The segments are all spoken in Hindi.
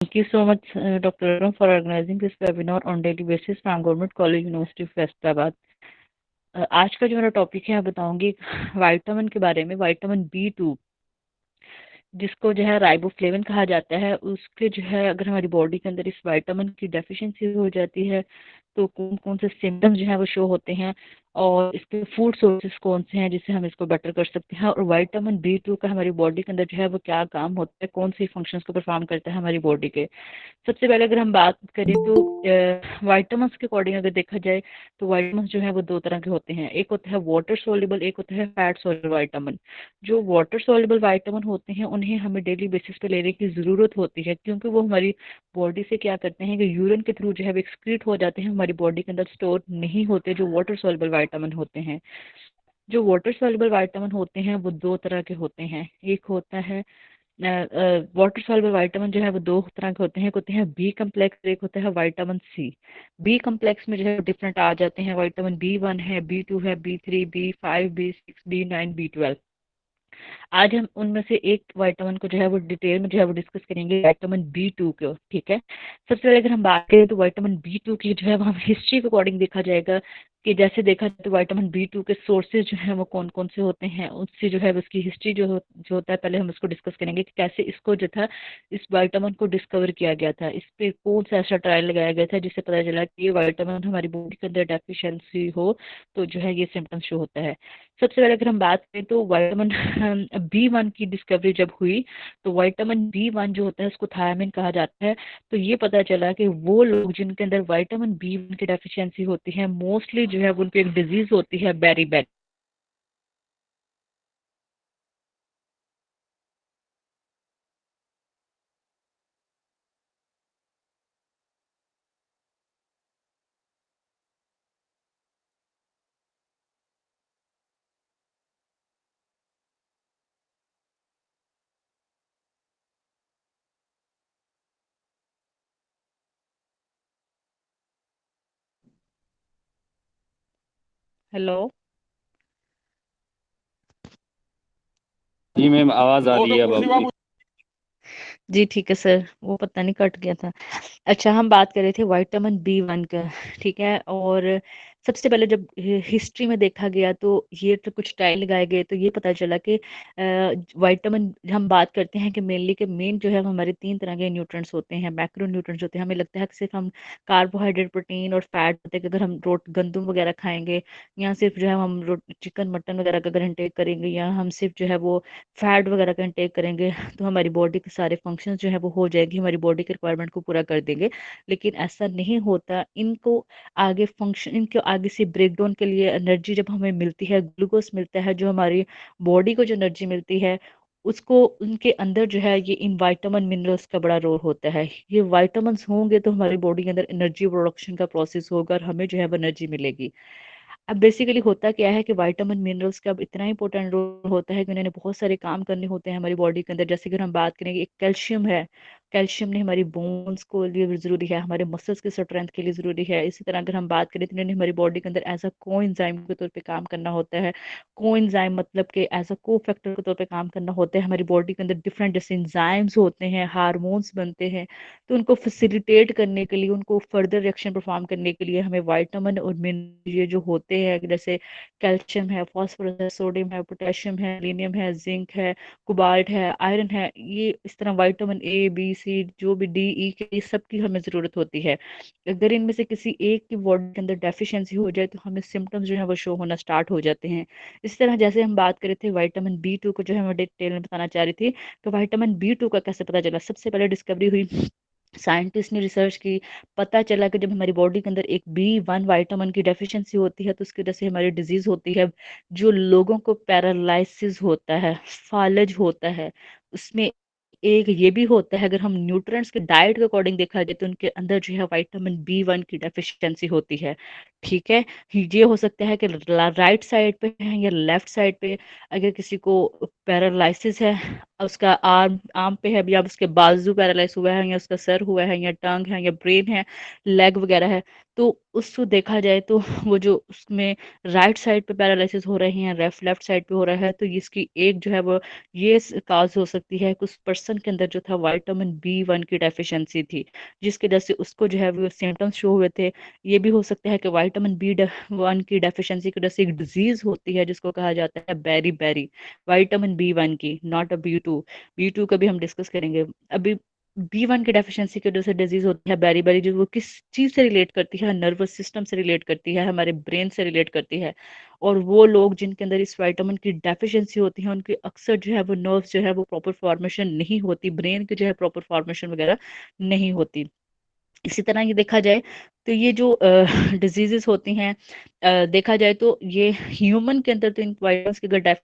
Thank you so much, Dr. Aram, for organizing this webinar on daily basis from Government College University of Faisalabad. आज का जो मेरा टॉपिक है, मैं बताऊंगी विटामिन के बारे में। विटामिन B2, जिसको जो है राइबोफ्लेविन कहा जाता है, उसके जो है अगर हमारी बॉडी के अंदर इस विटामिन की डेफिशिएंसी हो जाती है तो कौन कौन से सिम्टम्स जो है वो शो होते हैं, और इसके फूड सोर्सेज कौन से हैं जिससे हम इसको बेटर कर सकते हैं, और विटामिन B2 का हमारी बॉडी के अंदर जो है वो क्या काम होता है, कौन सी फंक्शंस को परफॉर्म करता है हमारी बॉडी के। सबसे पहले अगर हम बात करें तो वाइटामिन्स के अकॉर्डिंग अगर देखा जाए तो वाइटामिन्स जो है वो दो तरह के होते हैं। एक होता है वाटर सोल्युबल, एक होता है फैट सोल्युबल वाइटामिन। जो वाटर सोल्युबल वाइटामिन होते हैं उन्हें हमें डेली बेसिस पे लेने की ज़रूरत होती है, क्योंकि वो हमारी बॉडी से क्या करते हैं कि यूरिन के थ्रू जो है वो एक्सक्रीट हो जाते हैं, हमारी बॉडी के अंदर स्टोर नहीं होते जो वाटर सोल्युबल वाइटामिन होते हैं। जो वाटर सोल्युबल वाइटामिन होते हैं वो दो तरह के होते हैं। एक होता है वाटर सॉल्युबल विटामिन, जो है वो दो तरह के होते हैं। एक होते हैं बी कम्प्लेक्स, एक होता है विटामिन C। बी कम्प्लेक्स में जो है डिफरेंट आ जाते हैं। विटामिन B1 है, B2 है, B3, B5, B6, B9, B12। आज हम उनमें से एक विटामिन को जो है वो डिटेल में जो है वो डिस्कस करेंगे, विटामिन B2 को। ठीक है, सबसे पहले अगर हम बात करें तो विटामिन B2 की जो है वो हम हिस्ट्री के अकॉर्डिंग देखा जाएगा कि जैसे देखा जाए तो विटामिन B2 के सोर्सेज जो हैं वो कौन कौन से होते हैं, उससे जो है उसकी हिस्ट्री जो होता है, पहले हम उसको डिस्कस करेंगे कि कैसे इसको जो था, इस विटामिन को डिस्कवर किया गया था, इस पे कौन सा ऐसा ट्रायल लगाया गया था जिससे पता चला कि ये विटामिन हमारी बॉडी के अंदर डेफिशिएंसी हो तो जो है ये सिम्टम्स शो होता है। सबसे पहले अगर हम बात करें तो विटामिन B1 की डिस्कवरी जब हुई तो विटामिन B1 जो होता है उसको थायमिन कहा जाता है। तो ये पता चला कि वो लोग जिनके अंदर विटामिन B1 की डेफिशिएंसी होती है, मोस्टली जो है उनको एक डिजीज होती है, बेरी। हेलो। जी मैम, आवाज आ रही है अब आपकी। जी ठीक है सर, वो पता नहीं कट गया था। अच्छा, हम बात कर रहे थे विटामिन B1 का। ठीक है, और सबसे पहले जब हिस्ट्री में देखा गया तो ये तो कुछ ट्रायल लगाए गए तो ये पता चला कि विटामिन, हम बात करते हैं कि मेनली के मेन जो है वो हमारे तीन तरह के न्यूट्रिएंट्स होते हैं, मैक्रो न्यूट्रिएंट्स होते हैं। हमें लगता है कि सिर्फ हम कार्बोहाइड्रेट, प्रोटीन और फैट होते हैं कि अगर हम रोट गंदम वगैरह खाएंगे, या सिर्फ जो है हम चिकन मटन वगैरह का अगर इंटेक करेंगे, या हम सिर्फ जो है वो फैट वगैरह का इंटेक करेंगे तो हमारी बॉडी के सारे फंक्शन जो है वो हो जाएंगे, हमारी बॉडी के रिक्वायरमेंट को पूरा कर देंगे। लेकिन ऐसा नहीं होता। इनको आगे फंक्शन, इनके आगे से ब्रेक डाउन के लिए एनर्जी जब हमें मिलती है, ग्लूकोज मिलता है, जो हमारी बॉडी को जो एनर्जी मिलती है, उसको उनके अंदर जो है ये इन विटामिन मिनरल्स का बड़ा रोल होता है। ये विटामिन्स होंगे तो हमारी बॉडी के अंदर एनर्जी प्रोडक्शन का प्रोसेस होगा और हमें जो है वो एनर्जी मिलेगी। अब बेसिकली होता क्या है कि विटामिन मिनरल्स का अब इतना इंपॉर्टेंट रोल होता है कि उन्होंने बहुत सारे काम करने होते हैं हमारी बॉडी के अंदर। जैसे कि हम बात करेंगे, एक कैल्शियम है। कैल्शियम ने हमारी बोन्स को लिए भी ज़रूरी है, हमारे मसल्स के स्ट्रेंथ के लिए ज़रूरी है। इसी तरह अगर हम बात करें तो इन्होंने हमारी बॉडी के अंदर एज अ को एंजाइम के तौर पे काम करना होता है। को एंजाइम मतलब कि एज अ को फैक्टर के तौर पे काम करना होता है। हमारी बॉडी के अंदर डिफरेंट जैसे एंजाइम्स होते हैं, हार्मोन्स बनते हैं, तो उनको फैसिलिटेट करने के लिए, उनको फर्दर रिएक्शन परफॉर्म करने के लिए हमें विटामिन और मिनरल ये जो होते हैं, जैसे कैल्शियम है, फास्फोरस है, सोडियम है, पोटेशियम है, सेलेनियम है, जिंक है, कोबाल्ट है, आयरन है, ये इस तरह विटामिन A, B, C, जो भी D, E के, ये सब की हमें ज़रूरत होती है। अगर इनमें से किसी एक की बॉडी के अंदर डेफिशिएंसी हो जाए तो हमें सिम्टम्स जो है वो शो होना स्टार्ट हो जाते हैं। इस तरह जैसे हम बात कर रहे थे विटामिन B2 को, जो है मैं डिटेल में बताना चाह रही थी, तो विटामिन B2 का कैसे पता चला। सबसे पहले डिस्कवरी हुई, साइंटिस्ट ने रिसर्च की, पता चला कि जब हमारी बॉडी के अंदर एक B1 विटामिन की डेफिशिएंसी होती है तो उसकी वजह से हमारी डिजीज होती है। जो लोगों को पैरालिसिस होता है, फालज होता है, उसमें एक ये भी होता है। अगर हम न्यूट्रिएंट्स के डाइट के अकॉर्डिंग देखा जाए तो उनके अंदर जो है विटामिन B1 की डेफिशिएंसी होती है। ठीक है, ये हो सकता है कि राइट साइड पे है या लेफ्ट साइड पे। अगर किसी को पैरालिसिस है, उसका आर्म आर्म पे है, या उसके बाजू पैरालाइज हुआ है, या उसका सर हुआ है, या टंग है, या ब्रेन है, लेग वगैरह है, तो उसको देखा जाए तो वो जो उसमें राइट साइड पे पैरालिसिस हो रहे हैं, लेफ्ट साइड पे हो रहा है, तो इसकी एक जो है वो ये काज हो सकती है कि उस पर्सन के अंदर जो था विटामिन B1 की डेफिशिएंसी थी, जिसकी वजह से उसको जो है वो सिम्टम्स शो हुए थे। ये भी हो सकता है कि विटामिन B1 की डेफिशिएंसी की वजह से एक डिजीज होती है जिसको कहा जाता है बेरी बेरी, विटामिन B1 की, नॉट अ B2। B2 का भी हम डिस्कस करेंगे। अभी B1 की डेफिशिएंसी की वजह से डिजीज होती है बेरी बेरी, जो वो किस चीज से रिलेट करती है, नर्वस सिस्टम से रिलेट करती है, हमारे ब्रेन से रिलेट करती है। और वो लोग जिनके अंदर इस विटामिन की डेफिशिएंसी होती है, उनके अक्सर जो है वो नर्व्स जो है वो प्रॉपर फॉर्मेशन नहीं होती, ब्रेन की जो है प्रॉपर फॉर्मेशन वगैरह नहीं होती। इसी तरह ये देखा जाए तो ये जो डिजीजेस होती हैं, देखा जाए तो ये ह्यूमन के अंदर तो इन वायरस की अगर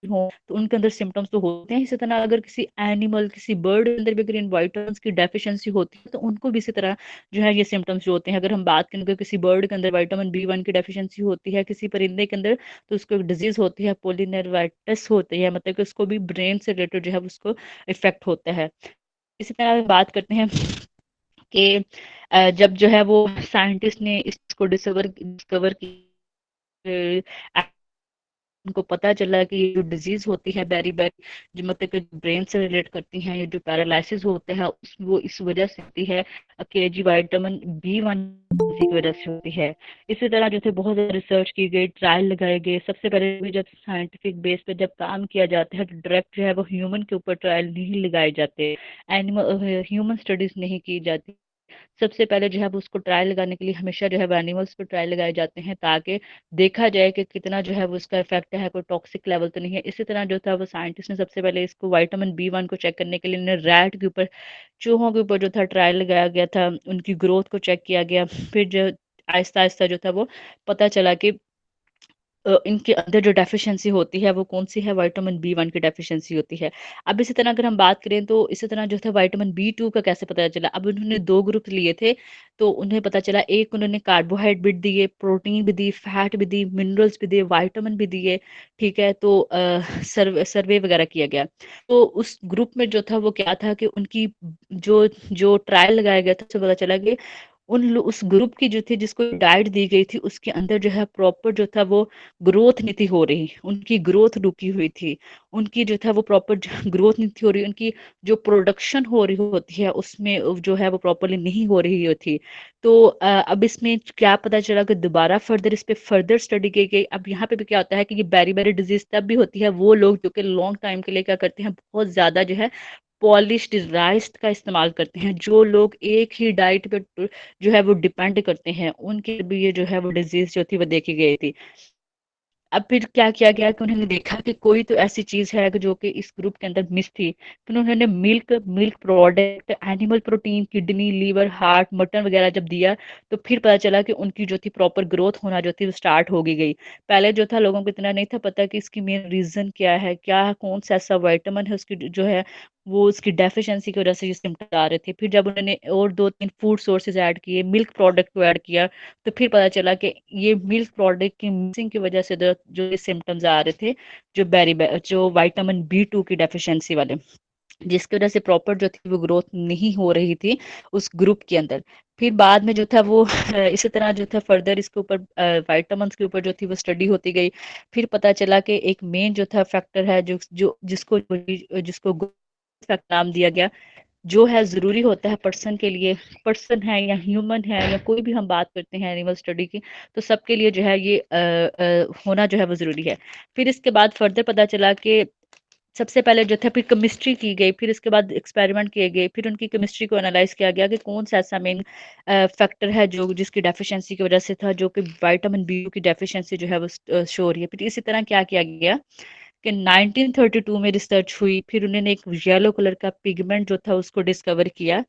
हो तो उनके अंदर सिम्टम्स तो होते हैं। इसी तरह अगर किसी एनिमल, किसी बर्ड के अंदर भी अगर इन विटामिन्स की डेफिशिएंसी होती है तो उनको भी इसी तरह जो है ये सिम्टम्स जो होते हैं। अगर हम बात करें अगर किसी बर्ड के अंदर विटामिन B1 की डेफिशिएंसी होती है, किसी परिंदे के अंदर, तो उसको एक डिजीज होती है, पोलिनेर्वाइटिस होती है, मतलब कि उसको भी ब्रेन से रिलेटेड जो है उसको इफेक्ट होता है। इसी तरह बात करते हैं कि जब जो है वो साइंटिस्ट ने इसको डिस्कवर डिस्कवर उनको पता चला कि ये जो डिजीज होती है बेरी बेरी, जो मतलब कि ब्रेन से रिलेट करती हैं, ये जो पैरालिसिस होते हैं वो इस वजह से होती है कि जी विटामिन B1 की वजह से होती है। इसी तरह जो थे बहुत ज्यादा रिसर्च की गई, ट्रायल लगाए गए। सबसे पहले भी जब साइंटिफिक बेस पे जब काम किया जाता है तो डायरेक्ट जो है वो ह्यूमन के ऊपर ट्रायल नहीं लगाए जाते, एनिमल ह्यूमन स्टडीज नहीं की जाती। सबसे पहले जो है वो उसको ट्रायल लगाने के लिए हमेशा जो है वो एनिमल्स पे ट्रायल लगाए जाते हैं, ताकि देखा जाए कि कितना जो है वो उसका इफेक्ट है, कोई टॉक्सिक लेवल तो नहीं है। इसी तरह जो था वो साइंटिस्ट ने सबसे पहले इसको विटामिन B1 को चेक करने के लिए इन्हें रैट के ऊपर, चूहों के ऊपर जो था ट्रायल लगाया गया था, उनकी ग्रोथ को चेक किया गया। फिर जो आहिस्ता आहिस्ता जो था वो पता चला कि इनके अंदर जो डेफिशिएंसी होती है वो कौन सी है, विटामिन B1 की डेफिशिएंसी होती है। अब इसी तरह अगर हम बात करें तो इसी तरह जो था विटामिन B2 का कैसे पता चला। अब उन्होंने दो ग्रुप लिए थे, तो उन्हें पता चला, एक उन्होंने कार्बोहाइड्रेट दिए, प्रोटीन भी दी, फैट भी दी, मिनरल्स भी दिए, विटामिन भी दिए। ठीक है, तो सर्वे वगैरह किया गया। तो उस ग्रुप में जो था वो क्या था कि उनकी जो जो ट्रायल लगाया गया था, उससे पता चला कि उस ग्रुप की जो थी, जिसको डाइट दी गई थी, उसके अंदर जो है प्रॉपर जो था वो ग्रोथ नहीं थी हो रही, उनकी ग्रोथ रुकी हुई थी। उनकी जो था वो प्रॉपर ग्रोथ नहीं थी हो रही, उनकी जो प्रोडक्शन हो रही होती है उसमें जो है वो प्रॉपरली नहीं हो रही होती। तो अब इसमें क्या पता चला कि दोबारा फर्दर इस पे फर्दर स्टडी की गई। अब यहाँ पे भी क्या होता है कि ये बेरी बेरी डिजीज तब भी होती है, वो लोग जो कि लॉन्ग टाइम के लिए क्या करते हैं, बहुत ज्यादा जो है पॉलिश्ड राइस का इस्तेमाल करते हैं। जो लोग एक ही डाइट पे जो है वो डिपेंड करते हैं, उनके भी ये जो है वो डिजीज जो थी वो देखी गई थी। अब फिर क्या किया गया कि उन्होंने देखा कि कोई तो ऐसी चीज है कि जो कि इस ग्रुप के अंदर मिस थी। फिर उन्होंने milk milk product, animal protein, kidney, liver, heart, mutton वगैरह जब दिया, तो फिर पता चला कि उनकी जो थी प्रॉपर ग्रोथ होना जो थी वो स्टार्ट हो गई। पहले जो था लोगों को इतना नहीं था पता कि इसकी मेन रीजन क्या है, क्या कौन सा ऐसा विटामिन है उसकी जो है वो उसकी डेफिशिएंसी की वजह से ये सिम्टम्स आ रहे थे। फिर जब उन्होंने और दो तीन फूड सोर्सेज ऐड किए, मिल्क प्रोडक्ट को ऐड किया, तो फिर पता चला कि ये मिल्क प्रोडक्ट की मिसिंग की वजह से जो ये सिम्टम्स आ रहे थे, जो विटामिन B2 की डेफिशिएंसी वाले, जिसकी वजह से प्रॉपर जो थी वो ग्रोथ नहीं हो रही थी उस ग्रुप के अंदर। फिर बाद में जो था वो इसी तरह जो था फर्दर इसके ऊपर विटामिन्स के ऊपर जो थी वो स्टडी होती गई। फिर पता चला कि एक मेन जो था फैक्टर है जो जो जिसको जिसको फैक्टर नाम दिया गया, जो है ज़रूरी होता है पर्सन के लिए। पर्सन है या ह्यूमन है या कोई भी हम बात करते हैं एनिमल स्टडी की, तो सबके लिए जो है ये होना जो है वो ज़रूरी है। फिर इसके बाद फर्दर पता चला कि सबसे पहले जो था फिर केमिस्ट्री की गई, फिर इसके बाद एक्सपेरिमेंट किए गए, फिर उनकी केमिस्ट्री को एनालाइज किया गया कि कौन सा ऐसा मेन फैक्टर है जो जिसकी डेफिशिएंसी की वजह से था, जो कि विटामिन B की डेफिशिएंसी जो है वो शो हो रही है। फिर इसी तरह क्या किया गया कि 1932 में रिसर्च हुई, फिर उन्होंने एक येलो कलर का पिगमेंट जो था उसको डिस्कवर किया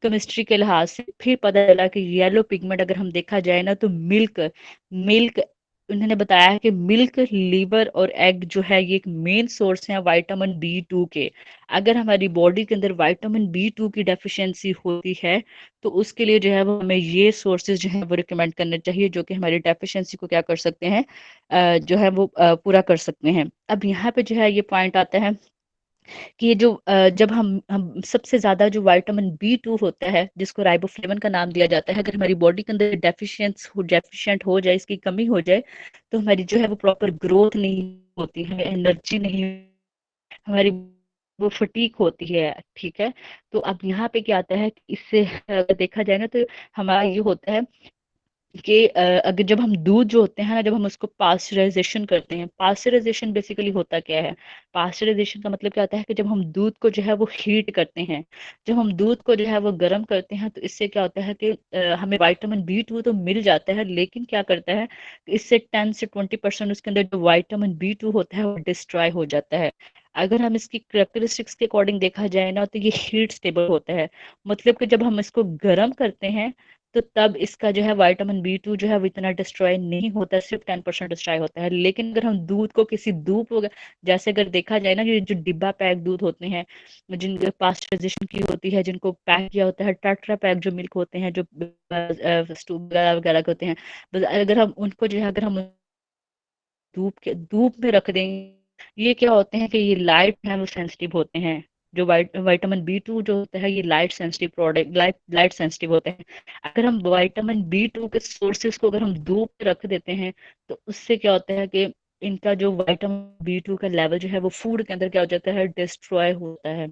केमिस्ट्री के लिहाज से। फिर पता चला कि येलो पिगमेंट अगर हम देखा जाए ना तो मिल्क मिल्क उन्होंने बताया है कि मिल्क, लीवर और एग जो है ये एक मेन सोर्स है विटामिन B2 के। अगर हमारी बॉडी के अंदर विटामिन B2 की डेफिशिएंसी होती है तो उसके लिए जो है वो हमें ये सोर्सेज जो है वो रिकमेंड करने चाहिए, जो कि हमारी डेफिशिएंसी को क्या कर सकते हैं, जो है वो पूरा कर सकते हैं। अब यहाँ पे जो है ये पॉइंट आता है कि ये जो जब हम सबसे ज़्यादा जो विटामिन बी 2 होता है, जिसको राइबोफ्लेविन का नाम दिया जाता है, अगर हमारी बॉडी के अंदर डेफिशिएंट हो जाए, इसकी कमी हो जाए, तो हमारी जो है वो प्रॉपर ग्रोथ नहीं होती है, एनर्जी नहीं, हमारी वो फटीग होती है, ठीक है। तो अब यहाँ पे क्या आता है कि इससे अगर देखा जाए ना, तो हमारा ये होता है कि अगर जब हम दूध जो होते हैं ना, जब हम उसको पास्चराइजेशन करते हैं, पास्चराइजेशन बेसिकली होता क्या है? पास्चराइजेशन का मतलब क्या होता है कि जब हम दूध को जो है वो हीट करते हैं, जब हम दूध को जो है वो गर्म करते हैं, तो इससे क्या होता है कि हमें विटामिन बी 2 तो मिल जाता है, लेकिन क्या करता है कि इससे 10 से 20% उसके अंदर जो विटामिन बी 2 होता है वो डिस्ट्रॉय हो जाता है। अगर हम इसकी करेक्टरिस्टिक्स के अकॉर्डिंग देखा जाए ना, तो ये हीट स्टेबल होता है, मतलब कि जब हम इसको गर्म करते हैं, तो तब इसका जो है विटामिन बी 2 जो है वो इतना डिस्ट्रॉय नहीं होता है, सिर्फ 10% डिस्ट्रॉय होता है। लेकिन अगर हम दूध को किसी धूप वगैरह, जैसे अगर देखा जाए ना, ये जो डिब्बा पैक दूध होते हैं, जिनके पास्चराइजेशन की होती है, जिनको पैक किया होता है, टाट्रा पैक जो मिल्क होते हैं, जो वगैरह वगैरह के होते हैं, बस अगर हम उनको जो है, अगर हम धूप में रख देंगे, ये क्या होते हैं कि ये लाइट है वो सेंसिटिव होते हैं। जो विटामिन बी 2 जो होता है, ये light sensitive product, light light sensitive होते हैं। अगर हम विटामिन बी 2 के सोर्सेज को अगर हम धूप पे रख देते हैं, तो उससे क्या होता है कि इनका जो विटामिन बी 2 का लेवल जो है वो फूड के अंदर क्या हो जाता है, डिस्ट्रॉय होता है,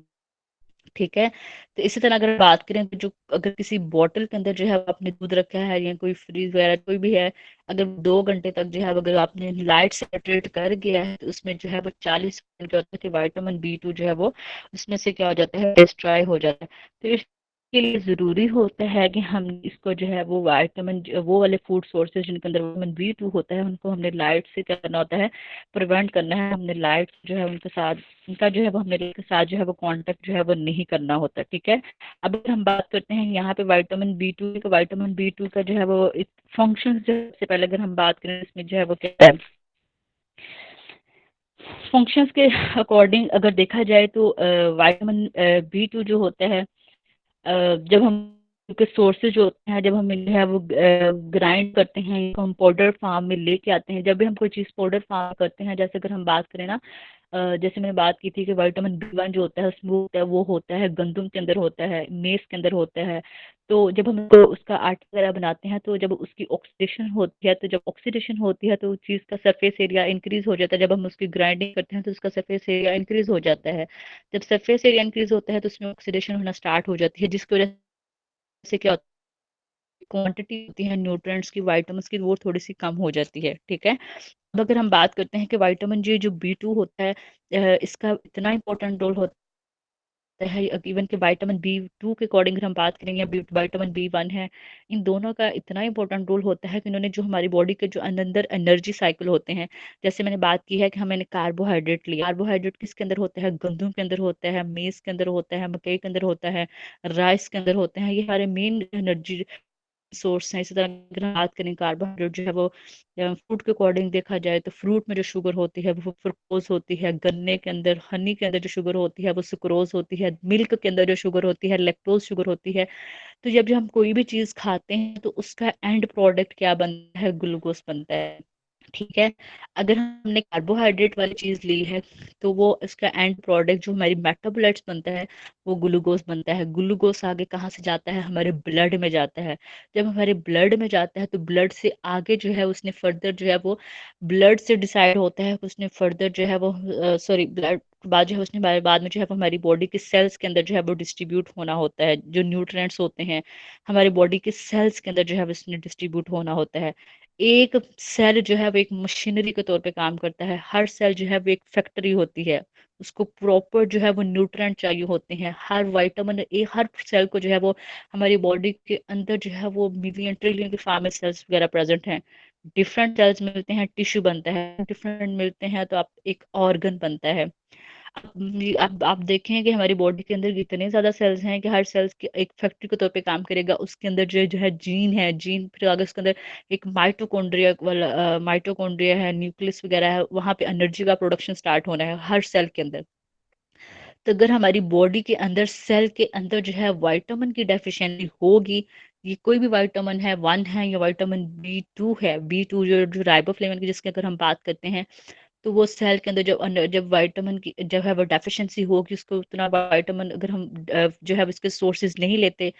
ठीक है। तो इसी तरह अगर बात करें, तो जो अगर किसी बॉटल के अंदर जो है आपने दूध रखा है, या कोई फ्रीज वगैरह कोई भी है, अगर 2 घंटे तक जो है अगर आपने लाइट से ट्रीट कर गया है, तो उसमें जो है वो 40% क्या होता है कि विटामिन बी 2 जो है वो उसमें से क्या हो जाता है, डिस्ट्रॉय हो जाता है। तो इसके लिए जरूरी होता है कि हम इसको जो है वो विटामिन, वो वाले फूड सोर्सेज जिनके अंदर विटामिन बी 2 होता है, उनको हमने लाइट से क्या करना होता है, प्रिवेंट करना है, हमने लाइट जो है उनके साथ, उनका जो है वो हमने के साथ जो है वो कांटेक्ट जो है वो नहीं करना होता, ठीक है। अब अगर हम बात करते हैं यहाँ पे विटामिन बी 2 का जो है वो फंक्शन, जो सबसे पहले अगर हम बात करें इसमें जो है वो क्या है, फंक्शंस के अकॉर्डिंग अगर देखा जाए, तो विटामिन बी 2 जो होता है, जब हम के सोर्सेज होते हैं, जब हम जो है वो ग्राइंड करते हैं, हम पाउडर फार्म में लेके आते हैं, जब भी हम कोई चीज़ पाउडर फार्म करते हैं, जैसे अगर हम बात करें ना, जैसे मैंने बात की थी कि विटामिन बी 1 जो होता है उसमें होता है, वो होता है गंदम के अंदर होता है, मेस के अंदर होता है। तो जब हम उसका आटा वगैरह बनाते हैं, तो जब उसकी ऑक्सीडेशन होती है, तो जब ऑक्सीडेशन होती है तो उस चीज़ का सरफेस एरिया इंक्रीज हो जाता है, जब हम उसकी ग्राइंडिंग करते हैं तो उसका सरफेस एरिया इंक्रीज हो जाता है। जब सरफेस एरिया इंक्रीज होता है, तो उसमें ऑक्सीडेशन होना स्टार्ट हो जाती है, जिसकी वजह से क्या होता है, क्वांटिटी होती है न्यूट्रिएंट्स की, विटामिन्स की, वो थोड़ी सी कम हो जाती है, ठीक है। अब अगर हम बात करते हैं कि विटामिन जो बी 2 होता है, इसका इतना इंपॉर्टेंट रोल होता है, इवन के विटामिन बी 2 के अकॉर्डिंग हम बात करेंगे, या विटामिन बी 1 है, इन दोनों का इतना इंपॉर्टेंट रोल होता है कि इन्होंने जो हमारी बॉडी के जो अंदर एनर्जी साइकिल होते हैं, जैसे मैंने बात की है कि हमने कार्बोहाइड्रेट लिया, कार्बोहाइड्रेट किसके अंदर होता है, गंदम के अंदर होता है, मेज के अंदर होता है, मकई के अंदर होता है, राइस के अंदर होते हैं, ये हमारे मेन एनर्जी सोर्स हैं। इसी तरह अगर हम बात करें, कार्बोहाइड्रेट जो है वो फ्रूट के अकॉर्डिंग देखा जाए, तो फ्रूट में जो शुगर होती है वो फ्रुक्टोज होती है, गन्ने के अंदर, हनी के अंदर जो शुगर होती है वो सुक्रोज होती है, मिल्क के अंदर जो शुगर होती है लैक्टोज शुगर होती है। तो जब हम कोई भी चीज़ खाते हैं, तो उसका एंड प्रोडक्ट क्या बनता है, ग्लूकोज बनता है, ठीक है। अगर हमने कार्बोहाइड्रेट वाली चीज ली है, तो वो इसका एंड प्रोडक्ट जो हमारी मेटाबोलाइट्स बनता है, वो ग्लूकोज बनता है। ग्लूकोज आगे कहाँ से जाता है, हमारे ब्लड में जाता है। जब हमारे ब्लड में जाता है, तो ब्लड से आगे जो है उसने फर्दर जो है वो, ब्लड से डिसाइड होता है कि उसने फर्दर जो है वो, सॉरी, ब्लड के बाद जो है उसने बाद में जो है वो हमारी बॉडी के सेल्स के अंदर जो है वो डिस्ट्रीब्यूट होना होता है, जो न्यूट्रिएंट्स होते हैं हमारी बॉडी के सेल्स के अंदर जो है वो उसने डिस्ट्रीब्यूट होना होता है। एक सेल जो है वो एक मशीनरी के तौर पे काम करता है, हर सेल जो है वो एक फैक्ट्री होती है, उसको प्रॉपर जो है वो न्यूट्रिएंट चाहिए होते हैं, हर विटामिन हर सेल को जो है वो, हमारी बॉडी के अंदर जो है वो मिलियन ट्रिलियन के फार्म में सेल्स वगैरह प्रेजेंट हैं। डिफरेंट सेल्स मिलते हैं, टिश्यू बनता है, डिफरेंट मिलते हैं तो आप एक ऑर्गन बनता है। अब आप देखें कि हमारी बॉडी के अंदर इतने ज्यादा सेल्स हैं कि हर सेल्स की एक फैक्ट्री के तौर पे काम करेगा, उसके अंदर जो है जीन है, जीन फिर आगे उसके अंदर एक माइटोकॉन्ड्रिया है, न्यूक्लियस वगैरह है, वहां पे एनर्जी का प्रोडक्शन स्टार्ट होना है हर सेल के अंदर। तो अगर हमारी बॉडी के अंदर सेल के अंदर जो है विटामिन की डेफिशिएंसी होगी, ये कोई भी विटामिन है 1 है या विटामिन बी 2 है, बी 2 जो राइबोफ्लेविन की जिसकी अगर हम बात करते हैं, तो वो सेल के अंदर जब विटामिन की जब है वो डेफिशिएंसी होगी, उसको उतना विटामिन अगर हम जो है उसके सोर्सेज नहीं लेते,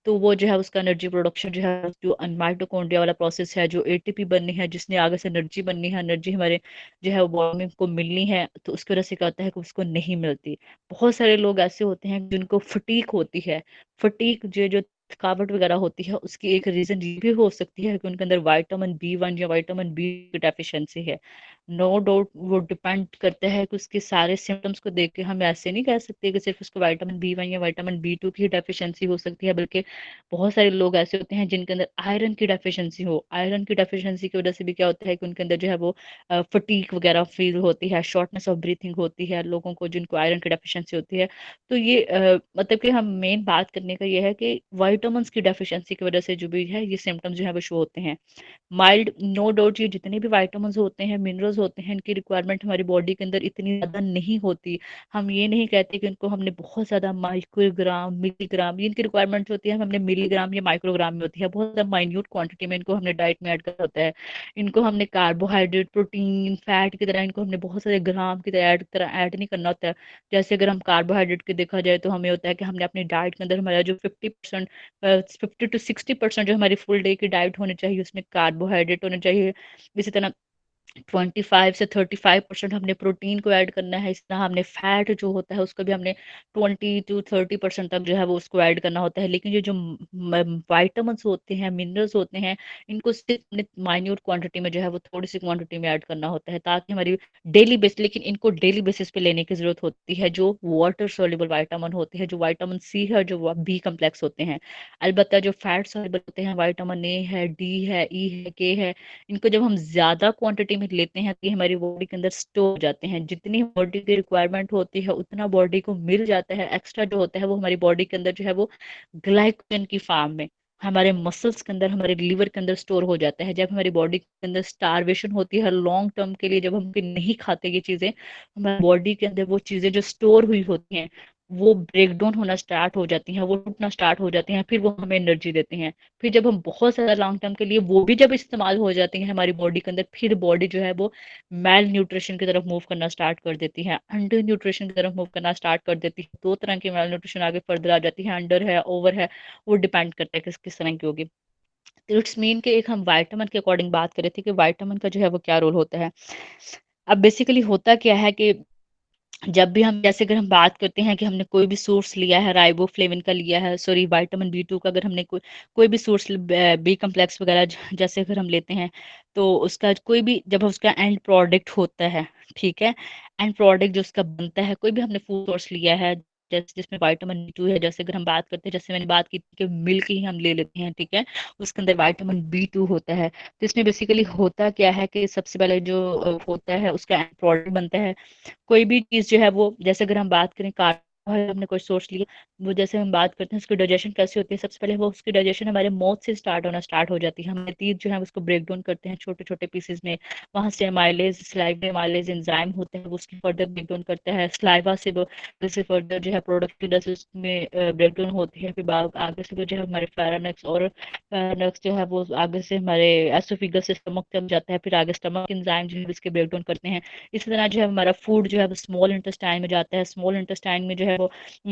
तो वो जो है उसका एनर्जी प्रोडक्शन जो है, जो माइटोकॉन्ड्रिया वाला प्रोसेस है, जो एटीपी बननी है, जिसने आगे से एनर्जी बननी है, एनर्जी हमारे जो है वो बॉडी को मिलनी है, तो उसकी वजह से क्या होता है कि उसको नहीं मिलती। बहुत सारे लोग ऐसे होते हैं जिनको फटीक होती है। फटीक जो जो थकावट वगैरह होती है, उसकी एक रीजन ये भी हो सकती है कि उनके अंदर विटामिन B1 या विटामिन B की डेफिशिएंसी है। नो डाउट वो डिपेंड करता है कि उसके सारे सिम्टम्स को देख के हम ऐसे नहीं कह सकते कि सिर्फ उसको विटामिन B1 या विटामिन B2 की डेफिशिएंसी हो सकती है, बल्कि बहुत सारे लोग ऐसे होते हैं जिनके अंदर आयरन की डेफिशिएंसी हो। आयरन की डेफिशिएंसी की वजह से भी क्या होता है कि उनके अंदर जो है वो फटीक वगैरह फील होती है, शॉर्टनेस ऑफ ब्रीथिंग होती है लोगों को जिनको आयरन की डेफिशिएंसी होती है। तो ये मतलब कि हम मेन बात करने का ये है कि विटामिन्स की डेफिशिएंसी की वजह से जो भी है ये सिम्टम्स जो है वो शो होते हैं। माइल्ड, नो डाउट, ये जितने भी विटामिन्स होते हैं, मिनरल्स होते हैं, इनकी रिक्वायरमेंट हमारी बॉडी के अंदर इतनी ज़्यादा नहीं होती। हम ये नहीं कहते कि इनको हमने बहुत ज़्यादा माइक्रोग्राम, मिलीग्राम, ये इनकी रिक्वायरमेंट होती है हमने मिलीग्राम या माइक्रोग्राम में होती है, बहुत ज़्यादा माइन्यूट क्वांटिटी में इनको हमने डाइट में ऐड करना होता है। इनको हमने कार्बोहाइड्रेट, प्रोटीन, फैट की तरह इनको हमने बहुत सारे ग्राम की तरह ऐड नहीं करना होता है। जैसे अगर हम कार्बोहाइड्रेट की देखा जाए तो हमें होता है कि हमने अपनी डाइट के अंदर हमारा जो 50% 50 to 60% जो हमारी फुल डे की डाइट होनी चाहिए उसमें कार्बोहाइड्रेट होने चाहिए। इसी तरह 25 से 35% हमने प्रोटीन को ऐड करना है। इस तरह हमने फैट जो होता है उसको भी हमने 20 to 30% तक जो है वो उसको ऐड करना होता है। लेकिन ये जो वाइटामिन होते हैं, मिनरल्स होते हैं, इनको सिर्फ माइन्यूट क्वांटिटी में जो है वो थोड़ी सी क्वांटिटी में ऐड करना होता है, ताकि हमारी डेली बेस, लेकिन इनको डेली बेसिस पे लेने की जरूरत होती है। जो वाटर सोल्युबल वाइटामिन होते हैं, जो विटामिन C है, जो बी कम्प्लेक्स होते हैं। अलबत्ता जो फैट सोल्युबल होते हैं, विटामिन A है, D है, E है, K है, इनको जब हम ज्यादा क्वांटिटी में लेते हैं तो ये हमारी बॉडी के अंदर स्टोर हो जाते हैं। जितनी बॉडी की रिक्वायरमेंट होती है उतना बॉडी को मिल जाता है। एक्स्ट्रा जो होता है वो हमारी बॉडी के अंदर जो है वो ग्लाइकोजन की फॉर्म में हमारे मसल्स के अंदर, हमारे लीवर के अंदर स्टोर हो जाता है। जब हमारी बॉडी के अंदर स्टारवेशन होती है लॉन्ग टर्म के लिए, जब हम नहीं खाते ये चीजें, हमारी बॉडी के अंदर वो चीजें जो स्टोर हुई होती हैं वो ब्रेक डाउन होना स्टार्ट हो जाती हैं, वो टूटना स्टार्ट हो जाती हैं, फिर वो हमें एनर्जी देती हैं। फिर जब हम बहुत ज्यादा लॉन्ग टर्म के लिए वो भी जब इस्तेमाल हो जाती हैं हमारी बॉडी के अंदर, फिर बॉडी जो है वो मैल न्यूट्रिशन की तरफ मूव करना स्टार्ट कर देती है, अंडर न्यूट्रिशन की तरफ मूव करना स्टार्ट कर देती है। दो तरह की मैल न्यूट्रिशन आगे फर्दर आ जाती है, अंडर है, ओवर है, वो डिपेंड करता है किस किस तरह की होगी। तो इट्स मीन कि एक हम विटामिन के अकॉर्डिंग बात कर रहे थे कि विटामिन का जो है वो क्या रोल होता है। अब बेसिकली होता क्या है कि जब भी हम, जैसे अगर हम बात करते हैं कि हमने कोई भी सोर्स लिया है, राइबोफ्लेविन का लिया है, सॉरी विटामिन B2 का, अगर हमने कोई भी सोर्स बी कम्प्लेक्स वगैरह जैसे अगर हम लेते हैं, तो उसका कोई भी जब उसका एंड प्रोडक्ट होता है, ठीक है, एंड प्रोडक्ट जो उसका बनता है, कोई भी हमने फूड सोर्स लिया है जैसे जिसमें विटामिन B2 है, जैसे अगर हम बात करते हैं, जैसे मैंने बात की थी कि मिल्क ही हम ले लेते हैं, ठीक है, उसके अंदर विटामिन B2 होता है। तो इसमें बेसिकली होता क्या है कि सबसे पहले जो होता है उसका एंड प्रोडक्ट बनता है। कोई भी चीज जो है वो, जैसे अगर हम बात करें कार्बोहाइड्रेट, हमने कोई सोर्स लिया, वो जैसे हम बात करते हैं उसकी डाइजेशन कैसे होती है, सबसे पहले वो उसकी डाइजेशन हमारे माउथ से स्टार्ट होना स्टार्ट हो जाती है। हमारे तीत जो है उसको ब्रेक डाउन करते हैं छोटे छोटे पीसेस में, वहां से माइलेज, स्लाइवा माइलेज एंजाइम होता है, वो उसकी फर्दर ब्रेक डाउन करता है। स्लाइवा से वो जैसे फर्दर जो है प्रोडक्ट की वजह से उसमें ब्रेक डाउन होती है। फिर बाद आगे से वो जो है हमारे फेरानेक्स, और फेरानेक्स जो है वो आगे से हमारे एसोफिगस से स्टमक तक जाता है, फिर आगे स्टमक एंजाइम जो है इसके ब्रेक डाउन करते हैं। इसी तरह जो है हमारा फूड जो है वो स्मॉल इंटेस्टाइन में जाता है। स्मॉल इंटेस्टाइन में जो है वो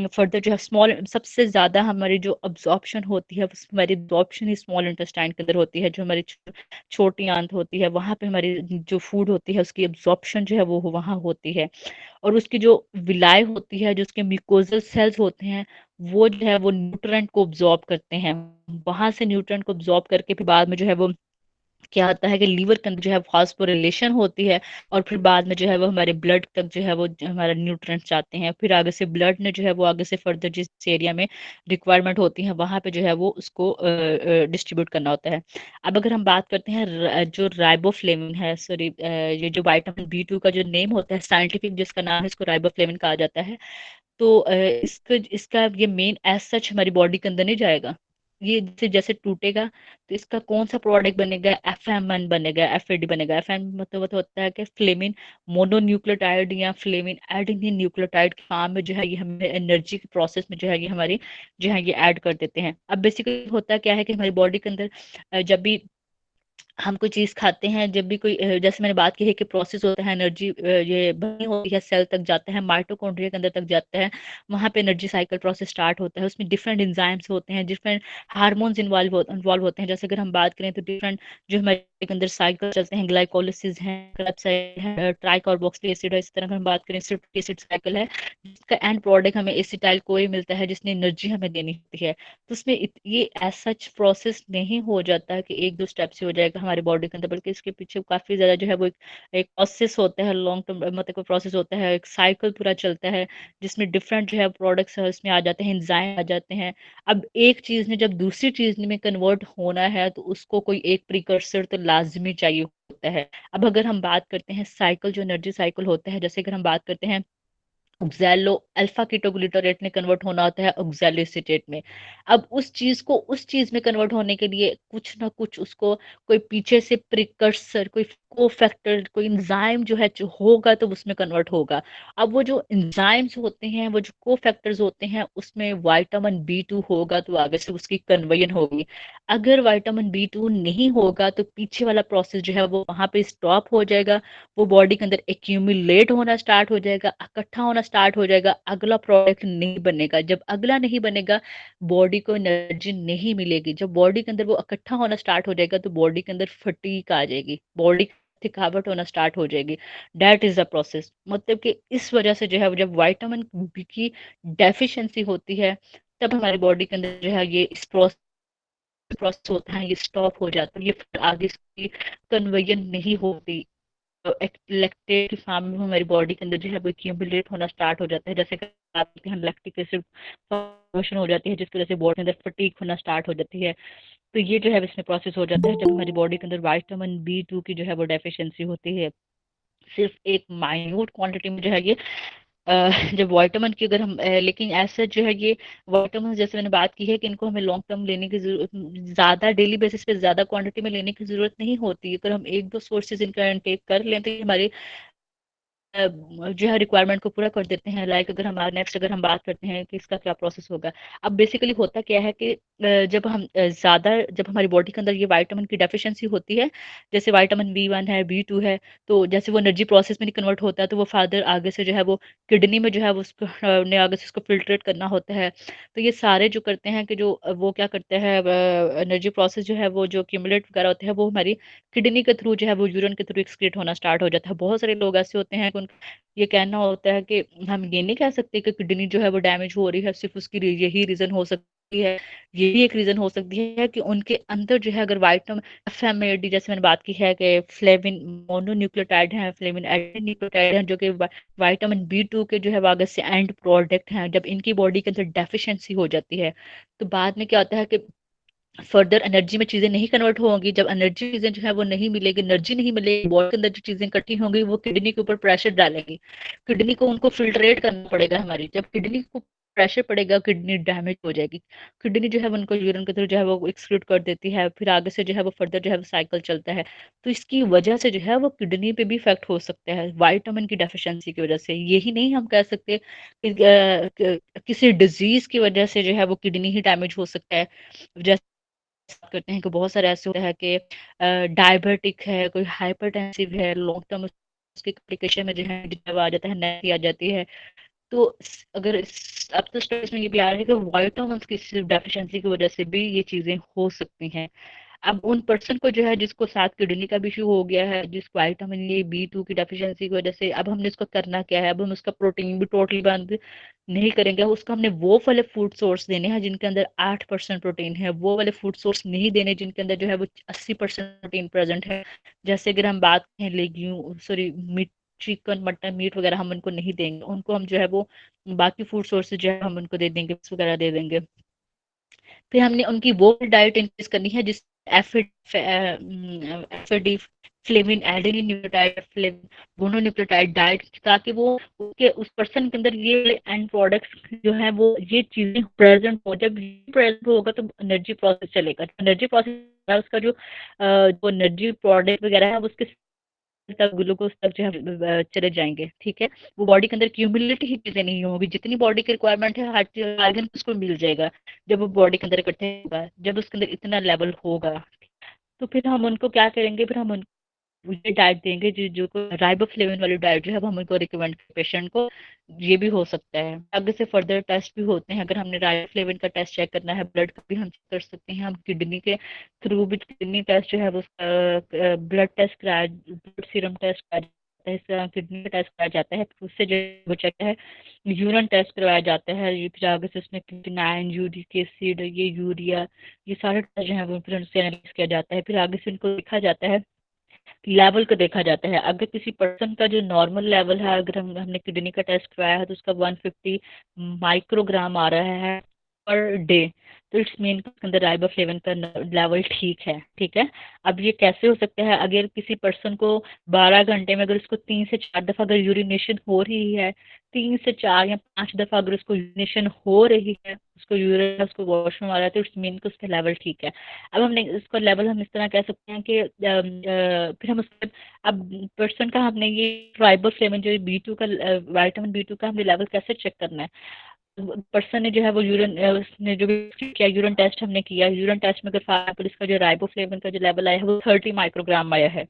फर्दर जो है स्मॉल, सबसे ज्यादा हमारी जो अब्जॉर्प्शन होती है, हमारी अब्जॉर्प्शन ही स्मॉल इंटेस्टाइन के अंदर होती है। जो हमारी छोटी आंत होती है, वहां पे हमारी जो फूड होती है उसकी अब्जॉर्प्शन जो है वो वहां होती है। और उसकी जो विलाई होती है, जो उसके म्यूकोजल सेल्स होते हैं, वो जो है वो न्यूट्रेंट को अब्जॉर्ब करते हैं। वहां से न्यूट्रेंट को अब्जॉर्ब करके फिर बाद में जो है वो क्या होता है कि लीवर के अंदर जो है फास्फोरिलेशन होती है, और फिर बाद में जो है वो हमारे ब्लड तक जो है वो हमारा न्यूट्रिएंट्स जाते हैं। फिर आगे से ब्लड ने जो है वो आगे से फर्दर जिस एरिया में रिक्वायरमेंट होती है वहां पे जो है वो उसको डिस्ट्रीब्यूट करना होता है। अब अगर हम बात करते हैं जो राइबोफ्लेविन है, सॉरी, ये जो विटामिन B2 का जो नेम होता है साइंटिफिक, जिसका नाम है, इसको राइबोफ्लेविन कहा जाता है। तो इसका इसका ये मेन एज सच हमारी बॉडी के अंदर नहीं जाएगा। ये जैसे जैसे टूटेगा तो इसका कौन सा प्रोडक्ट बनेगा, FMN बनेगा, FAD बनेगा। FMN मतलब वो होता है कि फ्लेमिन मोनोन्यूक्लियोटाइड या फ्लेमिन एडेनिन न्यूक्लियोटाइड के फॉर्म में जो है ये हमें एनर्जी के प्रोसेस में जो है ये हमारी जो है ये ऐड कर देते हैं। अब बेसिकली होता क्या है कि हमारी बॉडी के अंदर जब भी हम कोई चीज़ खाते हैं, जब भी कोई जैसे मैंने बात की है कि प्रोसेस होता है एनर्जी, ये बनी होती है, सेल तक जाता है, माइटोकॉन्ड्रिया के अंदर तक जाता है, वहाँ पे एनर्जी साइकिल प्रोसेस स्टार्ट होता है। उसमें डिफरेंट एंजाइम्स होते हैं, डिफरेंट हार्मोन्स इन्वॉल्व होते हैं। जैसे अगर हम बात करें तो डिफरेंट जो हमारे के अंदर साइकिल चलते हैं, ग्लाइकोलिसिस है, क्रेब्साइड है, ट्राइकार्बोक्सिलिक एसिड है। इस तरह अगर हम बात करें सिर्फ एसिड साइकिल है, जिसका एंड प्रोडक्ट हमें एसिटाइल कोई मिलता है, जिसने एनर्जी हमें देनी होती है। तो उसमें ये एज सच प्रोसेस नहीं हो जाता कि एक दो स्टेप से हो जाएगा हमारे बॉडी के अंदर, बल्कि इसके पीछे काफी ज्यादा जो है वो एक प्रोसेस होता है, लॉन्ग टर्म मतलब प्रोसेस होता है, एक साइकिल पूरा चलता है, जिसमें डिफरेंट जो है प्रोडक्ट्स है उसमें आ जाते हैं, एंजाइम आ जाते हैं। अब एक चीज ने जब दूसरी चीज में कन्वर्ट होना है तो उसको कोई एक प्रिकर्सर तो लाजमी चाहिए होता है। अब अगर हम बात करते हैं साइकिल, जो एनर्जी साइकिल होता है, जैसे अगर हम बात करते हैं ऑक्सैलो अल्फा कीटोग्लूटारेट में कन्वर्ट होना होता है ऑक्सैलोएसीटेट में। अब उस चीज को उस चीज में कन्वर्ट होने के लिए कुछ ना कुछ उसको कोई पीछे से प्रिकर्सर, कोई को फैक्टर, कोई एंजाइम जो है जो होगा तो उसमें कन्वर्ट होगा। अब वो जो एंजाइम्स होते हैं, वो जो को फैक्टर्स होते हैं, उसमें विटामिन B2 होगा तो आगे से उसकी कन्वर्जन होगी। अगर विटामिन B2 नहीं होगा तो पीछे वाला प्रोसेस जो है वो वहां पे स्टॉप हो जाएगा, वो बॉडी के अंदर एक्यूमुलेट होना स्टार्ट हो जाएगा, इकट्ठा होना स्टार्ट हो जाएगा, अगला प्रोडक्ट नहीं बनेगा। जब अगला नहीं बनेगा, बॉडी को एनर्जी नहीं मिलेगी। जब बॉडी के अंदर वो इकट्ठा होना स्टार्ट हो जाएगा तो बॉडी के अंदर फटीग आ जाएगी, बॉडी थकावट होना स्टार्ट हो जाएगी। That is the process. मतलब कि इस वजह से जो है जब विटामिन बी की डेफिशिएंसी होती है, तब हमारी बॉडी के अंदर जो है ये इस प्रोसेस होता है, ये स्टॉप हो जाता है, ये फिर आगे इसकी कन्वर्जन नहीं होती। लैक्टेट की फॉर्म में हमारी बॉडी के अंदर जो है वो एक्यूमुलेट होना स्टार्ट हो जाता है। जैसे कि लैक्टिक एसिड फॉर्मेशन हो जाती है, जिसकी वजह से बॉडी के अंदर फटीग होना स्टार्ट हो जाती है। तो ये जो है इसमें प्रोसेस हो जाता है जब हमारी बॉडी के अंदर विटामिन B2 की जो है वो डेफिशिएंसी होती है। सिर्फ एक माइन्यूट क्वांटिटी में जो है ये जब विटामिन की अगर हम लेकिन ऐसा जो है ये विटामिन, जैसे मैंने बात की है कि इनको हमें लॉन्ग टर्म लेने की जरूरत, ज्यादा डेली बेसिस पे ज्यादा क्वांटिटी में लेने की जरूरत नहीं होती। अगर हम एक दो सोर्सेज इनका इंटेक कर लें तो ये हमारी जो है रिक्वायरमेंट को पूरा कर देते हैं। लाइक अगर हमारा नेक्स्ट अगर हम बात करते हैं कि इसका क्या प्रोसेस होगा। अब बेसिकली होता क्या है कि जब हम ज्यादा जब हमारी बॉडी के अंदर ये विटामिन की डेफिशिएंसी होती है, जैसे विटामिन B1 है, B2 है, तो जैसे वो एनर्जी प्रोसेस में नहीं कन्वर्ट होता है तो वो फादर आगे से जो है वो किडनी में जो है वो उसको ने आगे से उसको फिल्ट्रेट करना होता है। तो ये सारे जो करते हैं कि जो वो क्या करते हैं, एनर्जी प्रोसेस जो है वो जो क्यूमुलेट वगैरह होते हैं वो हमारी किडनी के थ्रू जो है वो यूरिन के थ्रू एक्सक्रीट होना स्टार्ट हो जाता है। बहुत सारे लोग ऐसे होते हैं कि ये कहना होता है कि हम ये नहीं कह सकते कि किडनी जो है वो डैमेज हो रही है, सिर्फ उसकी यही रीजन हो सकती है। ये भी एक रीजन हो सकती है कि उनके अंदर जो है अगर वाइटम FMAD, जैसे मैंने बात की है कि फ्लेविन मोनोन्यूक्लियोटाइड है, फ्लेविन एडेनोन्यूक्लियोटाइड है, जो कि विटामिन B2 के जो है वागस से एंड प्रोडक्ट हैं, जब इनकी बॉडी के अंदर डेफिशिएंसी हो जाती है तो बाद में क्या होता है कि फर्दर एनर्जी में चीजें नहीं कन्वर्ट होंगी। जब एनर्जी चीजें जो है वो नहीं मिलेगी, एनर्जी नहीं मिलेगी, बॉडी के अंदर जो चीजें इकट्ठी होंगी वो किडनी के ऊपर प्रेशर डालेंगी। किडनी को उनको फिल्ट्रेट करना पड़ेगा हमारी। जब किडनी को प्रेशर पड़ेगा, किडनी डैमेज हो जाएगी। किडनी जो है वो उनको यूरिन के थ्रू जो है वो एक्सक्रीट कर देती है, फिर आगे से जो है वो फर्दर जो है वो साइकिल चलता है। तो इसकी वजह से जो है वो किडनी पे भी इफेक्ट हो सकता है विटामिन की डेफिशिएंसी की वजह से। यही नहीं हम कह सकते कि किसी डिजीज की वजह से जो है वो किडनी ही डैमेज हो सकता है। बात करते हैं कि बहुत सारे ऐसे होते हैं कि डायबिटिक है, कोई हाइपरटेंसिव है, लॉन्ग टर्म उसकी कॉम्प्लिकेशन में जो है जब आ जाता है, नैसी आ जाती है। तो अगर अब तो स्टडीज में ये भी आ रहा है कि विटामिन की डेफिशिएंसी की वजह से भी ये चीजें हो सकती हैं। अब उन पर्सन को जो है जिसको साथ किडनी का भी इशू हो गया है, जिसको विटामिन B2 की डेफिशिएंसी की वजह से, अब हमने उसको करना क्या है, अब हम उसका प्रोटीन भी टोटली बंद नहीं करेंगे। उसको हमने वो वाले फूड सोर्स देने हैं जिनके अंदर 8% प्रोटीन है, वो वाले फूड सोर्स नहीं देने जिनके अंदर जो है वो 80% प्रोटीन प्रेजेंट है। जैसे अगर हम बात करें legume sorry meat, chicken mutton meat वगैरह हम उनको नहीं देंगे, उनको हम जो है वो बाकी फूड सोर्सेज जो है हम उनको दे देंगे, वगैरह दे देंगे। फिर हमने उनकी वो डाइट इंक्रीज करनी है जिस FAD flavin adenine nucleotide flavin mononucleotide diet, ताकि वो उसके उस पर्सन के अंदर ये एंड प्रोडक्ट्स जो है वो ये चीजें प्रेजेंट हो। जब ये प्रेजेंट होगा तो एनर्जी प्रोसेस चलेगा। एनर्जी प्रोसेस उसका जो एनर्जी प्रोडक्ट वगैरह है उसके तक ग्लूकोज तक जो है चले जाएंगे। ठीक है, वो बॉडी के अंदर क्यूमुलेटिव ही चीजें नहीं होगी, जितनी बॉडी की रिक्वायरमेंट है हर चीज ऑर्गन उसको मिल जाएगा जब वो बॉडी के अंदर इकट्ठे होगा, जब उसके अंदर इतना लेवल होगा। तो फिर हम उनको क्या करेंगे, फिर हम ये डाइट देंगे जो जो राइबोफ्लेविन वाली डाइट जो है वो हम उनको रिकमेंड पेशेंट को। ये भी हो सकता है। आगे से फर्दर टेस्ट भी होते हैं, अगर हमने राइबोफ्लेविन का टेस्ट चेक करना है, ब्लड का भी हम चेक कर सकते हैं, हम किडनी के थ्रू भी किडनी टेस्ट जो है वो ब्लड टेस्ट कराया, ब्लड सीरम टेस्ट कराया जाता है, इससे किडनी का टेस्ट कराया जाता है, फिर उससे जो है वो चेक है, यूरिन टेस्ट करवाया जाता है, फिर आगे से उसमें क्रिएटिनिन, यूरिक एसिड, ये यूरिया, ये सारे टेस्ट जो है वो फिर उनसे एनालाइज किया जाता है, फिर आगे से उनको देखा जाता है, लेवल को देखा जाता है। अगर किसी पर्सन का जो नॉर्मल लेवल है, अगर हमने किडनी का टेस्ट कराया है तो उसका 150 माइक्रोग्राम आ रहा है पर डे, तो इट्स मीन के अंदर राइबोफ्लेविन का लेवल ठीक है। अब ये कैसे हो सकता है, अगर किसी पर्सन को 12 घंटे में अगर उसको 3 से 4 दफा अगर यूरिनेशन हो रही है, 3 से 4 या 5 दफा अगर उसको यूरिनेशन हो रही है, उसको यूरिन, उसको वॉशरूम आ रहा है, तो इट्स मीन कि उसका लेवल ठीक है। अब हमने इसका लेवल हम इस तरह कह सकते हैं कि फिर हम उसके अब पर्सन का हमने ये राइबोफ्लेविन जो B2 का विटामिन B2 का हमने लेवल कैसे चेक करना है। पर्सन ने जो है वो यूरिन उसने जो भी किया, यूरिन टेस्ट हमने किया, यूरिन टेस्ट में अगर फॉर एग्जाम्पल इसका जो राइबोफ्लेविन का जो लेवल आया है वो 30 माइक्रोग्राम आया है,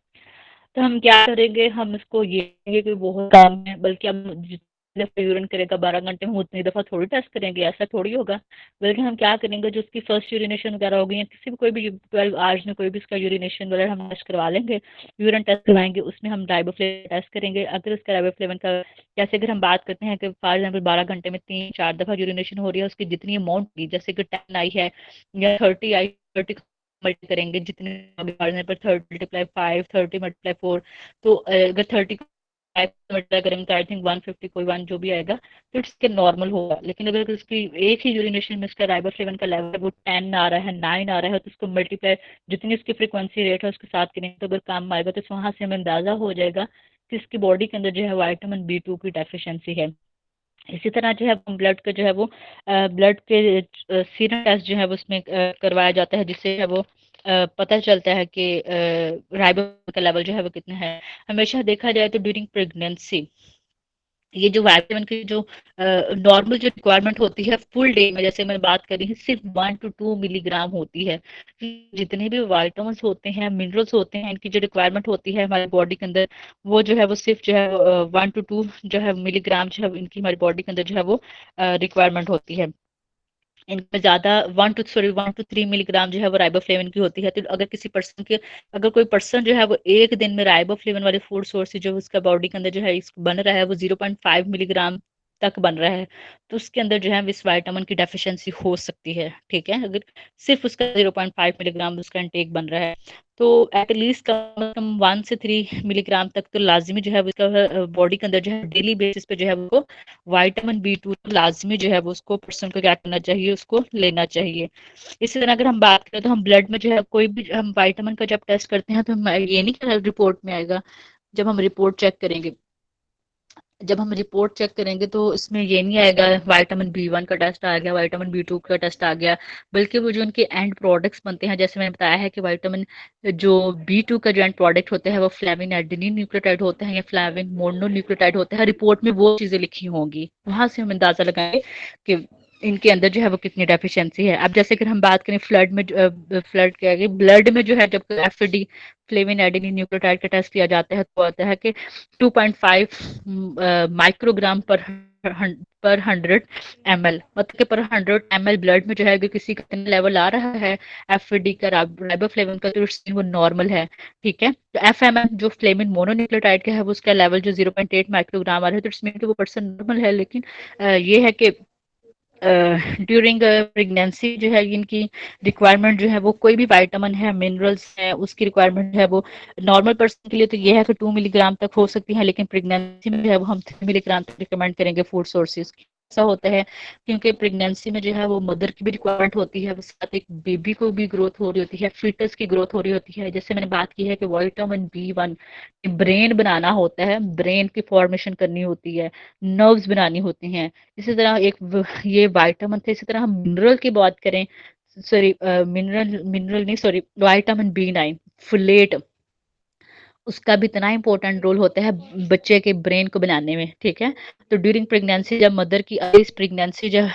तो हम क्या करेंगे, हम इसको ये कहेंगे कि बहुत कम है, बल्कि हम जितनी दफा यूरिन करेगा 12 घंटे में उतनी दफा थोड़ी टेस्ट करेंगे, ऐसा थोड़ी होगा। बल्कि हम क्या करेंगे, जो उसकी फर्स्ट यूरिनेशन वगैरह होगी या किसी भी कोई भी 12 आवर्स में कोई भी उसका यूरिनेशन वगैरह हम टेस्ट करवा लेंगे, यूरिन टेस्ट करवाएंगे, उसमें हम राइबोफ्लेविन टेस्ट करेंगे। अगर उसका राइबोफ्लेविन का जैसे अगर हम बात करते हैं कि फॉर एग्जाम्पल 12 घंटे में 3-4 दफा यूरिनेशन हो रही है, उसकी जितनी अमाउंट की, जैसे कि 10 आई है या 30 आई, 30 मल्टी करेंगे जितने पर 30 × 5, 30 × 4, तो अगर 30 मल्टीप्लाई करेंगे तो आई थिंक 150 कोई वन जो भी आएगा, तो इसके नॉर्मल होगा। लेकिन अगर उसकी एक ही यूरिनेशन में उसका राइबोफ्लेविन का लेवल है वो 10 आ रहा है, 9 आ रहा है, तो उसको मल्टीप्लाई जितनी उसकी फ्रीक्वेंसी रेट है उसके साथ करेंगे, तो अगर काम आएगा तो वहां से हमें अंदाजा हो जाएगा कि इसकी बॉडी के अंदर जो है विटामिन B2 की डेफिशिएंसी है। इसी तरह जो है ब्लड का जो है वो ब्लड के सीरम टेस्ट जो है वो उसमें करवाया जाता है, जिससे है वो पता चलता है कि राइबोफ्लेविन का लेवल जो है वो कितना है। हमेशा देखा जाए तो ड्यूरिंग प्रेगनेंसी ये जो विटामिन की जो नॉर्मल जो रिक्वायरमेंट होती है फुल डे में, जैसे मैंने बात करी है, सिर्फ 1 to 2 मिलीग्राम होती है। जितने भी विटामिन होते हैं, मिनरल्स होते हैं, इनकी जो रिक्वायरमेंट होती है हमारी बॉडी के अंदर, वो जो है वो सिर्फ जो है 1 to 2 जो है मिलीग्राम जो है इनकी हमारी बॉडी के अंदर जो है वो रिक्वायरमेंट होती है। इनमें ज्यादा 1 to 3 मिलीग्राम जो है वो राइबोफ्लेविन की होती है। तो अगर किसी पर्सन के अगर कोई पर्सन जो है वो एक दिन में राइबोफ्लेविन वाले फूड सोर्स जो उसका बॉडी के अंदर जो है बन रहा है वो 0.5 मिलीग्राम तक बन रहा है, तो उसके अंदर जो है इस विटामिन की डेफिशिएंसी हो सकती है। ठीक है, अगर सिर्फ उसका 0.5 मिलीग्राम उसका इंटेक बन रहा है, तो एटलीस्ट कम से कम 1 से 3 मिलीग्राम तक तो लाजमी जो है उसका बॉडी के अंदर जो है डेली बेसिस पे जो है वो विटामिन B2 लाजमी जो है वो उसको पर्सन को क्या करना चाहिए, उसको लेना चाहिए। इसी तरह अगर हम बात करें तो हम ब्लड में जो है कोई भी हम विटामिन का जब टेस्ट करते हैं तो हम ये नहीं रिपोर्ट में आएगा, जब हम रिपोर्ट चेक करेंगे, जब हम रिपोर्ट चेक करेंगे तो इसमें ये नहीं आएगा विटामिन B1 का टेस्ट आ गया, विटामिन B2 का टेस्ट आ गया, बल्कि वो जो उनके एंड प्रोडक्ट्स बनते हैं, जैसे मैंने बताया है कि विटामिन जो B2 का जो एंड प्रोडक्ट होता है वो फ्लेविन एडेनिन न्यूक्लियोटाइड होता है या फ्लेविन मोनो न्यूक्लियोटाइड होता है। रिपोर्ट में वो चीजें लिखी होंगी, वहां से हम अंदाजा लगाएंगे कि इनके अंदर जो है वो कितनी डेफिशिएंसी है। अब जैसे अगर हम बात करें फ्लड में, फ्लड क्या है, ब्लड में जो है जब FAD फ्लेविन एडेनिन न्यूक्लियोटाइड का टेस्ट किया जाता है तो आता है कि 2.5 माइक्रोग्राम पर 100 ml, मतलब कि पर 100 ml ब्लड में जो है अगर किसी का लेवल आ रहा है FAD का, राइबोफ्लेविन का, तो वो नॉर्मल है। ठीक है, तो FMN जो फ्लेविन मोनोन्यूक्लियोटाइड का है वो उसका लेवल जो 0.8 माइक्रोग्राम आ रहा है, तो इसमें वो पर्सन नॉर्मल है। लेकिन ये है कि ड्यूरिंग प्रेगनेंसी जो है इनकी रिक्वायरमेंट जो है वो कोई भी विटामिन है, मिनरल्स है, उसकी रिक्वायरमेंट है वो नॉर्मल पर्सन के लिए तो ये है कि 2 मिलीग्राम तक हो सकती है, लेकिन प्रेगनेंसी में जो है वो हम 3 मिलीग्राम तक रिकमेंड करेंगे फूड सोर्सेज की। ऐसा होता है क्योंकि प्रेगनेंसी में जो है वो मदर की भी रिक्वायरमेंट होती है, साथ एक बेबी को भी ग्रोथ हो रही होती है, फीटस की ग्रोथ हो रही होती है। जैसे मैंने बात की है कि विटामिन B1 ब्रेन बनाना होता है, ब्रेन की फॉर्मेशन करनी होती है, नर्व्स बनानी होती हैं। इसी तरह ये विटामिन थे। इसी तरह हम मिनरल की बात करें, सॉरी मिनरल मिनरल नहीं, सॉरी, विटामिन B9 फुलेट, उसका भी इतना इम्पोर्टेंट रोल होता है बच्चे के ब्रेन को बनाने में, ठीक है। तो ड्यूरिंग प्रेगनेंसी जब मदर की इस प्रेगनेंसी जब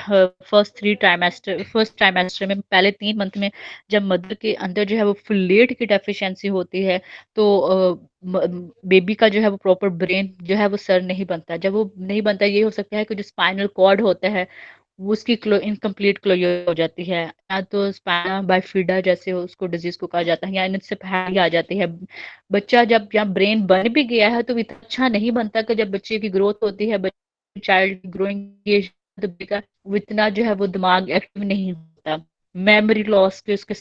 फर्स्ट ट्राइमेस्टर में पहले 3 मंथ में जब मदर के अंदर जो है वो फोलेट की डेफिशिएंसी होती है, तो बेबी का जो है वो प्रॉपर ब्रेन जो है वो सर नहीं बनता। जब वो नहीं बनता, ये हो सकता है कि जो स्पाइनल कॉर्ड होता है वो उसकी इनकम्प्लीट क्लोजर हो जाती है, या तो स्पाइना बाइफिडा जैसे उसको डिजीज को कहा जाता है, या इनसेफेली आ जाती है। बच्चा जब या ब्रेन बन भी गया है तो इतना अच्छा नहीं बनता कि जब बच्चे की ग्रोथ होती है, चाइल्ड ग्रोइंग एज, तो बेटा वो इतना जो है वो दिमाग एक्टिव नहीं होता, मेमोरी लॉस के उसके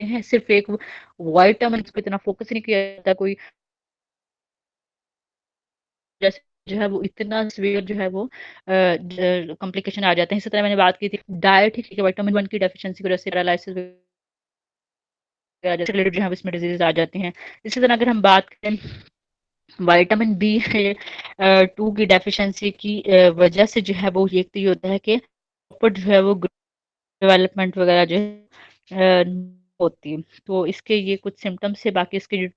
हैं। सिर्फ एक वाइटामिन पे इतना फोकस नहीं किया जाता कोई, जैसे जो है वो इतना सीवियर जो है वो कॉम्प्लिकेशन आ जाते हैं। इसी तरह मैंने बात की थी डाइट ही, ठीक है, विटामिन 1 की डेफिशिएंसी की वजह से पैरालिसिस रिलेटेड जो है इसमें डिजीज आ जाती हैं। इसी तरह अगर हम बात करें विटामिन B2 की डेफिशिएंसी की वजह से जो है वो एक तो ये होता है कि प्रॉपर जो है वो डेवलपमेंट वगैरह जो है होती है। तो इसके ये कुछ सिम्टम्स है। बाकी इसके जो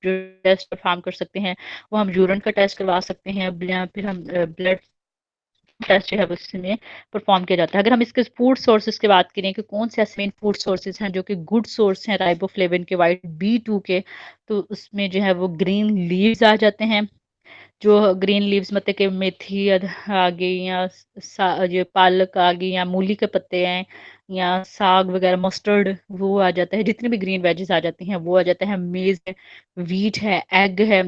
टेस्ट परफॉर्म कर सकते हैं वो हम यूरिन का टेस्ट करवा सकते हैं, या फिर हम ब्लड टेस्ट जो है वो इसमें परफॉर्म किया जाता है। अगर हम इसके फूड सोर्सेज की बात करें कि कौन से ऐसे मेन फूड सोर्सेज हैं जो कि गुड सोर्स हैं राइबोफ्लेविन के, विटामिन B2 के, तो उसमें जो है वो ग्रीन लीव्स आ जाते हैं। जो ग्रीन लीव्स मतलब कि मेथी आ गई, या ये पालक आ गई, या मूली के पत्ते हैं, या साग वगैरह, मस्टर्ड वो आ जाता है। जितने भी ग्रीन वेजेस आ जाते हैं वो आ जाता है। मेज है, वीट है, एग है।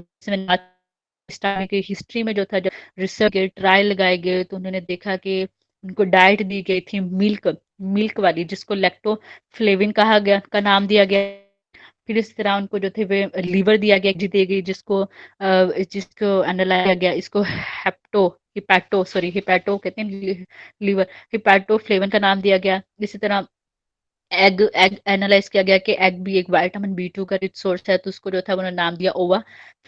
इस टाइम की हिस्ट्री में जो था, जब रिसर्च के ट्रायल लगाए गए तो उन्होंने देखा कि उनको डाइट दी गई थी मिल्क मिल्क वाली, जिसको लैक्टोफ्लेविन कहा गया, का नाम दिया गया। फिर इस तरह उनको जो थे वे लीवर दिया गया, दी गई, जिसको एनालाइज किया गया, इसको हिपैटो कहते हैं, लीवर, हिपैटो फ्लेवन का नाम दिया गया। इसी तरह एग एग एनालाइज किया गया कि एग भी एक विटामिन B2 का रिच सोर्स है, तो उसको जो था उन्होंने नाम दिया ओवा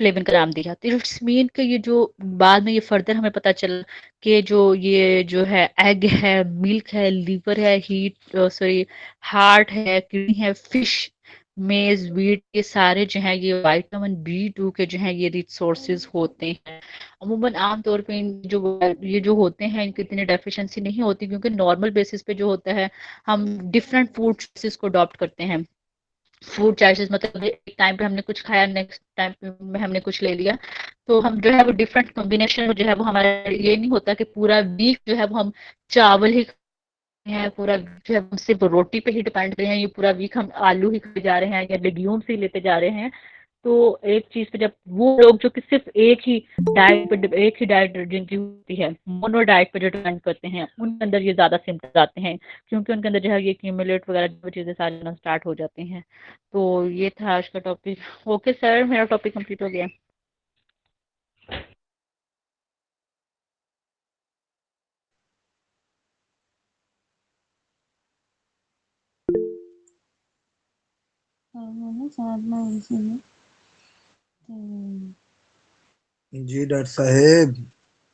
फ्लेविन का नाम दिया। तो इट्स मीन कि ये जो बाद में ये फर्दर हमें पता चला कि जो ये जो है एग है, मिल्क है, लीवर है, हार्ट है, किडनी है, फिश, मेज, वीट, ये सारे जो है ये विटामिन B2 के जो है ये रिच सोर्सेज होते हैं। अमूमन आम तौर पे ये जो होते हैं इनकी इतनी डेफिशिएंसी नहीं होती, क्योंकि नॉर्मल बेसिस पे जो होता है हम डिफरेंट फूड चॉइसेस को अडॉप्ट करते हैं। फूड चॉइसेस मतलब एक टाइम पे हमने कुछ खाया, नेक्स्ट टाइम पे में हमने कुछ ले लिया, तो हम जो है वो डिफरेंट कॉम्बिनेशन जो है वो हमारा ये नहीं होता कि पूरा वीक जो है वो हम चावल ही हैं, पूरा जो है हम सिर्फ रोटी पे ही डिपेंड कर रहे हैं, ये पूरा वीक हम आलू ही खाते जा रहे हैं या लेग्यूम्स ही लेते जा रहे हैं। तो एक चीज पे जब वो लोग जो कि सिर्फ एक ही डाइट जिनकी होती है, मोनो डाइट पे जो डिपेंड करते हैं, उनके अंदर ये ज्यादा सिम्टम्स आते हैं, क्योंकि उनके अंदर जो है ये क्यूमुलेट वगैरह जो चीजें सारी आना स्टार्ट हो जाती हैं। तो ये था आज का टॉपिक। ओके सर, मेरा टॉपिक कंप्लीट हो गया। साथ में इसी में जी डॉक्टर साहेब।